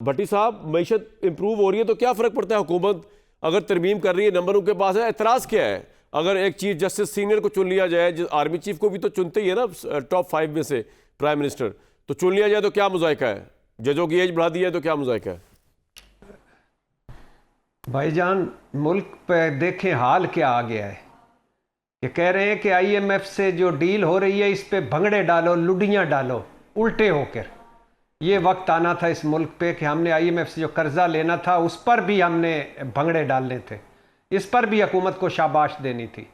भट्टी साहब, मईशत इंप्रूव हो रही है तो क्या फ़र्क पड़ता है? हुकूमत अगर तरमीम कर रही है, नंबर उनके पास है, एतराज़ क्या है? अगर एक चीफ जस्टिस सीनियर को चुन लिया जाए, आर्मी चीफ को भी तो चुनते ही है ना टॉप 5 में से प्राइम मिनिस्टर, तो चुन लिया जाए तो क्या मुज़ायका है? जजों की एज बढ़ा दी है तो क्या मुज़ायका है? भाईजान, मुल्क पे देखें हाल क्या आ गया है। ये कह रहे हैं कि IMF से जो डील हो रही है इस पे भंगड़े डालो, लुडियाँ डालो उल्टे होकर। ये वक्त आना था इस मुल्क पे कि हमने IMF से जो कर्जा लेना था उस पर भी हमने भंगड़े डालने थे, इस पर भी हुकूमत को शाबाश देनी थी।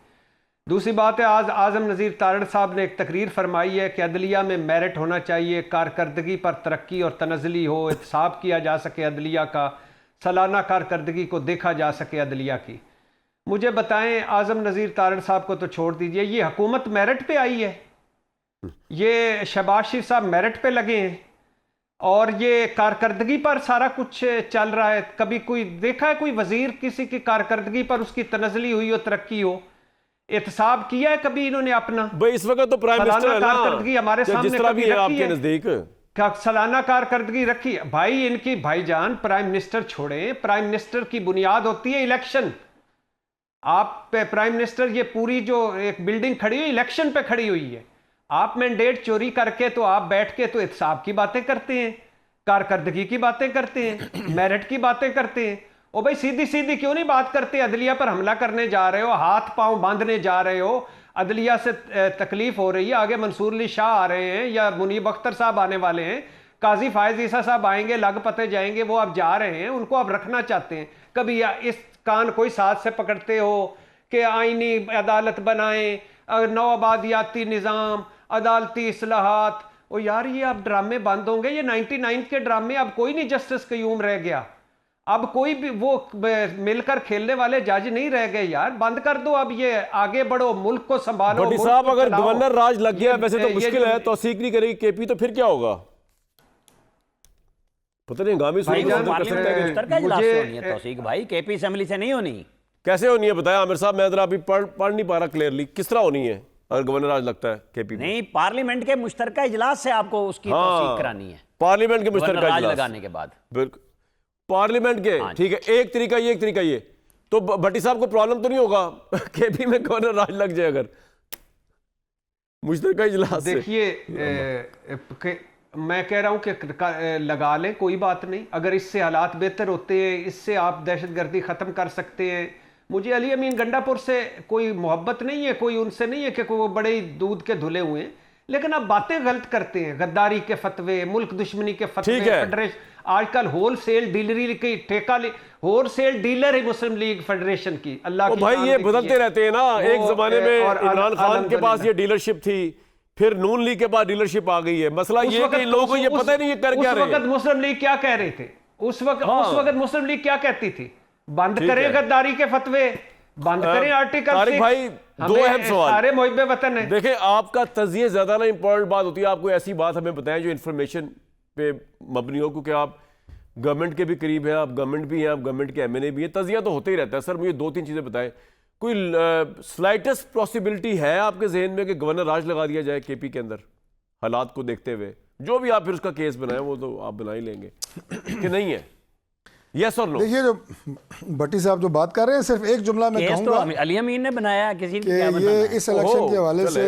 दूसरी बात है, आज आज़म नज़ीर तारड़ साहब ने एक तकरीर फरमाई है कि अदलिया में मेरिट होना चाहिए, कारकर्दगी पर तरक्की और तनज़ली हो, एहतसाब किया जा सके अदलिया का, सालाना कारकर्दगी को देखा जा सके अदलिया की। मुझे बताएं, आज़म नज़ीर तारड़ साहब को तो छोड़ दीजिए, ये हुकूमत मेरिट पे आई है, ये शहबाज शरीफ साहब मेरिट पे लगे हैं और ये कारकर्दगी पर सारा कुछ चल रहा है। कभी कोई देखा है कोई वजीर किसी की कारकर्दगी पर उसकी तनज़ली हुई हो, तरक्की हो, एहतसाब किया है कभी इन्होंने अपना? भाई इस वक्त तो प्राइम मिनिस्टर है ना, कारकर्दगी हमारे सामने जिस तरह भी कभी है रखी आपके है? नजदीक क्या सालाना कारकर्दगी रखी भाई इनकी? भाईजान, प्राइम मिनिस्टर छोड़े, प्राइम मिनिस्टर की बुनियाद होती है इलेक्शन। आप प्राइम मिनिस्टर, ये पूरी जो एक बिल्डिंग खड़ी हुई इलेक्शन पे खड़ी हुई है, आप मैंडेट चोरी करके तो आप बैठ के तो एहतसाब की बातें करते हैं, कारकर्दगी की बातें करते हैं, मेरिट की बातें करते हैं। ओ भाई, सीधी सीधी क्यों नहीं बात करते? अदलिया पर हमला करने जा रहे हो, हाथ पांव बांधने जा रहे हो, अदलिया से तकलीफ हो रही है, आगे मंसूर अली शाह आ रहे हैं या मुनीब अख्तर साहब आने वाले हैं, काजी फायज ईसा साहब आएंगे, लग पते जाएंगे, वो आप जा रहे हैं, उनको आप रखना चाहते हैं। कभी इस कान कोई साथ से पकड़ते हो कि आईनी अदालत बनाएं, नौ आबादियाती निज़ाम, अदालती इस्लाहात। ओ यार, ये अब ड्रामे बंद होंगे, ये 99 के ड्रामे। अब कोई नहीं जस्टिस कयूम रह गया, अब कोई भी वो मिलकर खेलने वाले जज नहीं रह गए यार, बंद कर दो अब, ये आगे बढ़ो, मुल्क को संभालो। भट्टी साहब, अगर गवर्नर राज लग गया, वैसे तो मुश्किल है, तौसीक नहीं करेगी केपी, तो फिर क्या होगा? पता नहीं, हंगामी तौसीक भाई केपी असेंबली से नहीं होनी। कैसे होनी है बताया आमिर साहब, मैं जरा अभी पढ़ नहीं पा रहा क्लियरली, किस तरह होनी है अगर गवर्नर राज लगता है केपी? नहीं, पार्लियामेंट के मुश्तरका इजलास से आपको उसकी तौसीक करानी है, पार्लियामेंट के मुश्तरका राज लगाने के बाद। बिल्कुल, पार्लियामेंट के, ठीक है, एक तरीका ये, एक तरीका ये। तो भट्टी साहब को प्रॉब्लम तो नहीं होगा केपी में गवर्नर राज लग जाए अगर मुश्तरका इजलास से? देखिए, मैं कह रहा हूं कि लगा लें, कोई बात नहीं। अगर इससे हालात बेहतर होते हैं, इससे आप दहशतगर्दी ख़त्म कर सकते हैं। मुझे अली अमीन गंडापुर से कोई मोहब्बत नहीं है, कोई उनसे नहीं है कि वो बड़े दूध के धुले हुए हैं, लेकिन अब बातें गलत करते हैं। गद्दारी के फतवे, मुल्क दुश्मनी के फतवे, फेडरेशन आजकल होल सेल डीलरी की ठेका होल सेल डीलर है मुस्लिम लीग फेडरेशन की। अल्लाह की भाई, ये बदलते रहते हैं ना। एक जमाने में इमरान खान के पास ये डीलरशिप थी, फिर नून लीग के पास डीलरशिप आ गई है। मसला ये कि लोगों को ये पता नहीं ये कर क्या रहे हैं। उस वक्त मुस्लिम लीग क्या कह रहे थे? उस वक्त मुस्लिम लीग क्या कहती थी? बंद करें गद्दारी के फतवे, बंद करें आर्टिकल 6। भाई, दो अहम सवाल। सारे मुहिब्बे वतन है। देखें, आपका तज़िये ज्यादा ना इंपॉर्टेंट बात होती है, आपको ऐसी बात हमें बताएं जो इन्फॉर्मेशन पे मबनी हो, क्योंकि आप गवर्नमेंट के भी करीब हैं, आप गवर्नमेंट भी हैं, आप गवर्नमेंट के MNA भी हैं, तज़िया तो होते ही रहता है। सर, मुझे 2-3 चीजें बताएं। कोई स्लाइटेस्ट पॉसिबिलिटी है आपके जहन में कि गवर्नर राज लगा दिया जाए केपी के अंदर, हालात को देखते हुए? जो भी आप फिर उसका केस बनाएं वो तो आप बना ही लेंगे कि नहीं है? यस और नो? देखिए, जो भट्टी साहब जो बात कर रहे हैं, सिर्फ एक जुमला मैं कहूंगा, तो अली अमीन ने बनाया, किसी ने ये इस इलेक्शन के हवाले से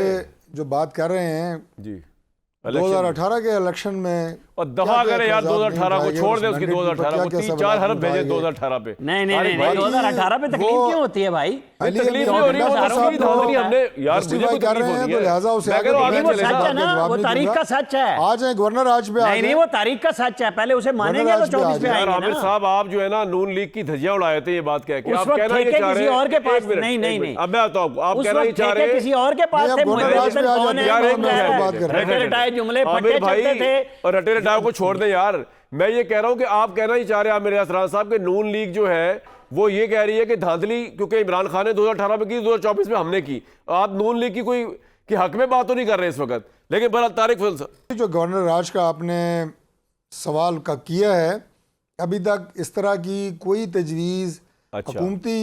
जो बात कर रहे हैं जी, 2018 के इलेक्शन में, और दफा करें यार 2018 को, छोड़ दे उसकी 2018 को, 3-4 हरफ भेजे 2018 पे। नहीं 2018 पे तकलीफ क्यों होती है भाई? तकलीफ नहीं हो रही, हमने यार मुझे कर रहे हैं तो लिहाजा उसे आगे वो सच है ना, वो तारीख का सच है। आज है गवर्नर आज पे, नहीं वो तारीख का सच है, पहले उसे मानेंगे तो 24 पे आएंगे। आमिर साहब, आप जो है ना नून लीग की धज्जियां उड़ाए थे ये बात कह के, आप कहना ये चाह रहे किसी और के पास नहीं, अब मैं बताऊं, आप कहना ये चाह रहे हैं किसी और के पास थे। रटे रटाए जुमले फटे चलते थे, और रटे रटाए को छोड़ दें यार। मैं ये कह रहा हूं कि आप कहना ही चाह रहे हैं मेरे असरान साहब के नून लीग जो है वो ये कह रही है कि धांधली क्योंकि इमरान खान ने 2018 में की, 2024 में हमने की। आप नून लीग की कोई कि हक में बात तो नहीं कर रहे इस वक्त, लेकिन बहरहाल तारिक फजल साहब, जो गवर्नर राज का आपने सवाल का किया है, अभी तक इस तरह की कोई तजवीज़ हुकूमती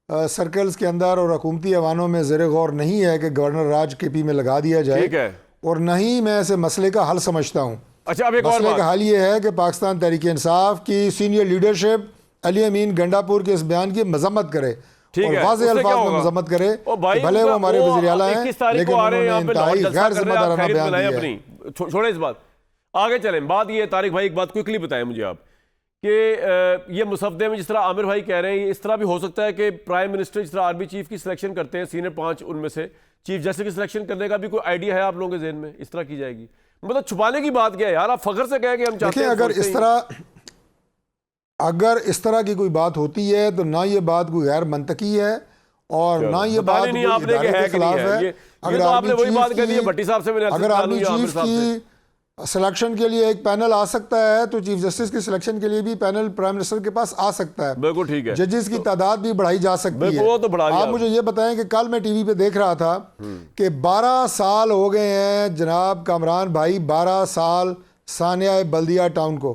सर्कल्स के अंदर और हुकूमती ऐवानों में ज़ेर गौर नहीं है कि गवर्नर राज केपी में लगा दिया जाए, और न ही मैं ऐसे मसले का हल समझता हूँ। अच्छा, अब एक और मसले बात। का हाल ये है कि पाकिस्तान तहरीक इंसाफ की सीनियर लीडरशिप अली अमीन गंडापुर के इस बयान की मजम्मत करे ठीक और है, वाज़ेह उससे क्या अल्फाज में होगा? मजम्मत करे ओ भाई, कि भले वो हमारे वो वज़ीर आला हैं 21 तारीख लेकिन को आ रहे हैं उन्होंने यहाँ पे इंतहाई जलसा गैर कर रहे हैं, आप जिम्मेदाराना खैरियत बयान बनाएं दिया है। अपनी। छोड़े इस बात, आगे चलें। बात ये है तारिक भाई, एक बात क्विकली बताएं मुझे आप कि ये मुसफ्दे में जिस तरह आमिर भाई कह रहे हैं, इस तरह भी हो सकता है कि प्राइम मिनिस्टर जिस तरह आर्मी चीफ की सिलेक्शन करते हैं, सीनियर 5 उनमें से चीफ जस्टिस की सिलेक्शन करने का भी कोई आइडिया है आप लोगों के ज़हन में? इस तरह की जाएगी, मतलब छुपाने की बात क्या है यार? आप फख्र से कहें कि हम चाहते देखिए, हैं, अगर सोचते इस तरह की कोई बात होती है तो ना ये बात कोई गैर मंतकी है और ना ये बात नहीं कोई आपने इदारे कि है के कि नहीं खिलाफ है। है। ये तो आपने वही बात कह दी है भट्टी साहब से, मैंने अगर आर्मी चीफ की सिलेक्शन के लिए एक पैनल आ सकता है तो चीफ जस्टिस की सिलेक्शन के लिए भी पैनल प्राइम मिनिस्टर के पास आ सकता है। बिल्कुल ठीक है, जजेस की तादाद भी बढ़ाई जा सकती है। वो तो बढ़ा दिया आप मुझे ये बताएं कि कल मैं टीवी पे देख रहा था कि 12 साल हो गए हैं जनाब कामरान भाई, 12 साल सानिया बल्दिया टाउन को,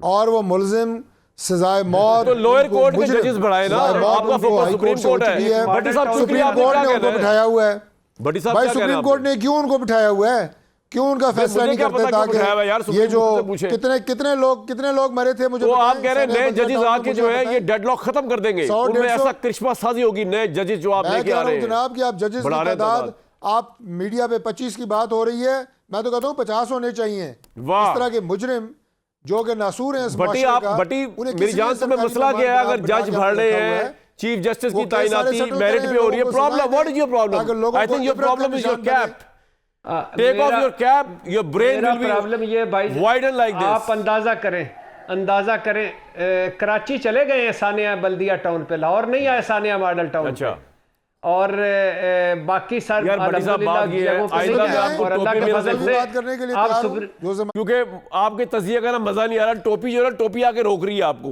और वो मुलजिम सजाए मौत। तो लोअर कोर्ट के जजेस बढ़ाए ना, आपका फोकस सुप्रीम कोर्ट है। भट्टी साहब, सुप्रीम कोर्ट ने उनको बिठाया हुआ है। भट्टी साहब भाई क्या कह रहे सुप्रीम हैं कोर्ट ने क्यों उनको बिठाया हुआ है? क्यों उनका फैसला नहीं करते ताकि ये जो कितने लोग मरे थे? मुझे तो आप कह रहे हैं नए जजेस आके जो है ये डेडलॉक खत्म कर देंगे, उनमें ऐसा करिश्मा साजी होगी, नए जजेस जो आप लेके आ रहे हैं जनाब कि आप जजेस की तादाद, आप मीडिया पे 25 की बात हो रही है, मैं तो कहता हूँ 50 होने चाहिए। इस तरह के मुजरिम जो कि नासूर हैं बटी आप बटी मेरी जान से मसला क्या है? अगर जज बढ़ रहे हैं, चीफ जस्टिस की तैनाती मेरिट पे हो रही है, problem what is your problem? I think your problem is your cap. Take off your cap, your brain will be problem ये भाई वाइडन लाइक दिस। आप अंदाजा करें कराची चले गए हैं सानिया बल्दिया टाउन पे, लाहौर नहीं आए सानिया मॉडल टाउन अच्छा पे। और बाकी सर यार भट्टी साहब बात ये है, आइंदा मैं आपको टोपी मेरा बात करने के लिए आप तैयार हूं। क्योंकि आपके तजिए का ना मजा नहीं आ रहा, टोपी जो है टोपी आके रोक रही है आपको।